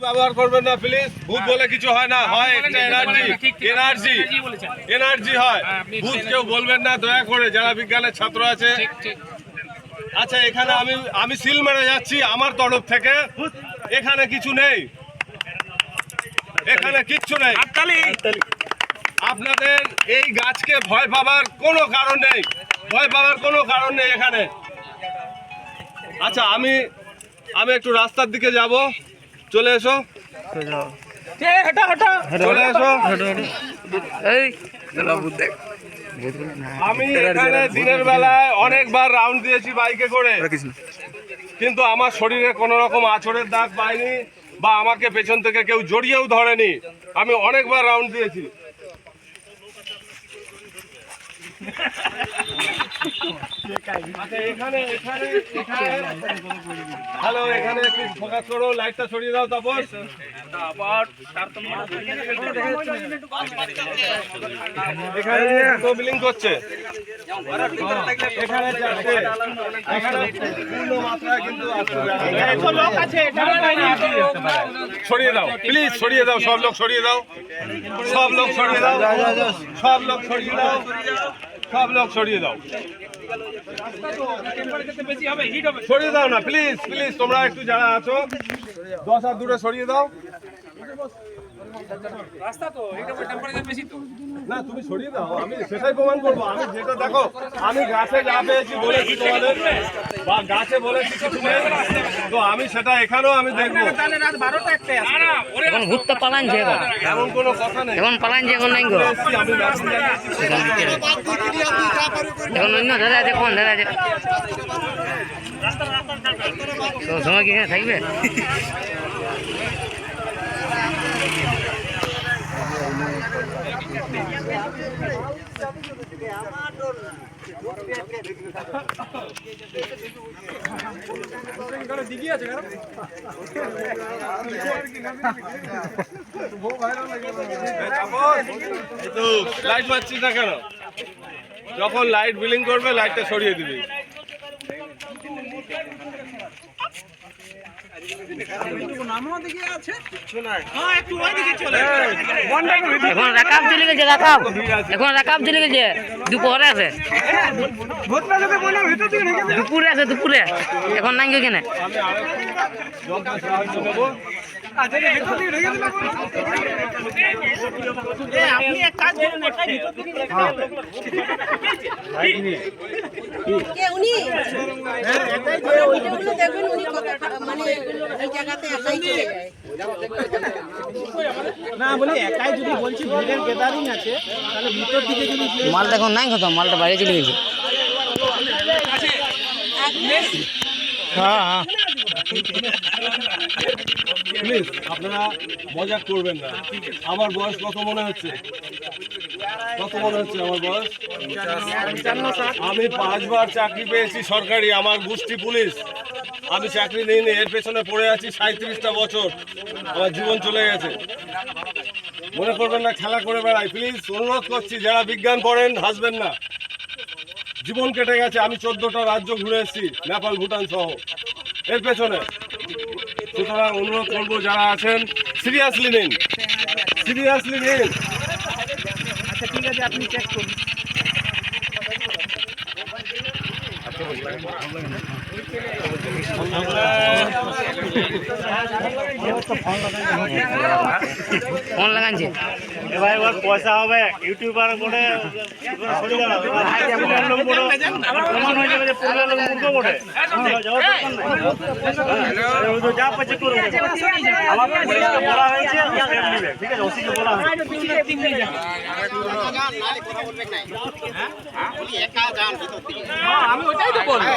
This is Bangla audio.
ব্যবহার করবেন না প্লিজ। ভূত বলে কিছু হয় না, হয় একটা এনার্জি হয়। ভূত কেউ বলবেন না দয়া করে, যারা বিজ্ঞানের ছাত্র আছে। আচ্ছা, এখানে আমি সিল মেরে যাচ্ছি আমার তরফ থেকে। এখানে কিছু নেই, এখানে কিচ্ছু নেই। আপনাদের এই গাছকে ভয় পাবার কোনো কারণ নেই, ভয় পাওয়ার কোনো কারণ নেই এখানে। আচ্ছা, আমি একটু রাস্তার দিকে যাব, চলে এসো, চলে এসো। আমি এখানে দিনের বেলায় অনেকবার রাউন্ড দিয়েছি বাইকে করে, কিন্তু আমার শরীরে কোনো রকম আঁচড়ের দাগ পাইনি বা আমাকে পেছন থেকে কেউ জড়িয়েও ধরেনি। আমি অনেকবার রাউন্ড দিয়েছি। হ্যালো, এখানে একটু ফোকাস করো, লাইটটা সরিয়ে দাও। তাপস, এখানে দুটো বিলিং করছে, এখানে চারটে, এখানে পূর্ণ মাত্রায় কিন্তু সরিয়ে দাও প্লিজ, সরিয়ে দাও, সব লোক সরিয়ে দাও, সব লোক সরিয়ে দাও, সব লোক সরিয়ে দাও, সব লোক সরিয়ে দাও, সরিয়ে দাও না প্লিজ, প্লিজ। তোমরা একটু যারা আছো 10 হাত দূরে সরিয়ে দাও। না, তুমি সরিয়ে দাও, আমি সেটাই প্রমাণ করবো। আমি যেটা দেখো, আমি গাছে যা পেয়েছি বলেছি তোমাদের, বা গাছে বলেছি কিছু নেই, তো আমি সেটা এখানেও আমি দেখবো। এখন ভূত তো পালানছে, এমন কোনো কথা নেই, এখন পালানছে, এখন নাই গো, আমি এখন অন্য দাদা আছে, কোন দাদা আছে তো সময় কি এখানে থাকবে? লাইট মারছিস না কেন? যখন লাইট বিলিং করবে লাইটটা সরিয়ে দিবি। এখন রাকাব চলে গেছে, এখন রাকাব চলে গেছে, দুপুরে আছে, দুপুরে এখন নাই কেন? আপনি এক কাজ করুন, একটা ভিতর থেকে উনি দেখবেন, উনি মানে এই জায়গাতে একাই চলে যায় না, বলি একাই যদি বলছি ভিড়ের গ্যাদারিং আছে, তাহলে ভিতর দিকে যদি মালটা এখন নাই খতম, মালটা বাইরে চলে গেছে। হ্যাঁ, প্লিজ আপনারা মজা করবেন না। আমার বয়স কত মনে হচ্ছে? কত মনে হচ্ছে আমার বয়স? আমি 5 বার চাকরি পেয়েছি সরকারি, আমার গোষ্ঠী পুলিশ। আমি চাকরি নিইনি, এর পেছনে পড়ে আছি 37টা বছর, আমার জীবন চলে গেছে। মনে করবেন না খেলা করে বেড়াই, প্লিজ অনুরোধ করছি, যারা বিজ্ঞান পড়েন হাসবেন না। জীবন কেটে গেছে, আমি 14টা রাজ্য ঘুরে এসেছি, নেপাল, ভুটান সহ, এর পেছনে। সুতরাং অনুরোধ করবো যারা আছেন, সিরিয়াসলি নিন, সিরিয়াসলি নিন। আচ্ছা ঠিক আছে, আপনি চেক করুন। ফোন লাগানছে, এবার পয়সা হবে ইউটিউবার বলে প্রমাণ হয়ে যাবে যে যা পাচ্ছে করবে। আমাকে বলা হয়েছে ঠিক আছে, ওসিকে বলা হয়েছে। আমি ওটাই তো বলবো,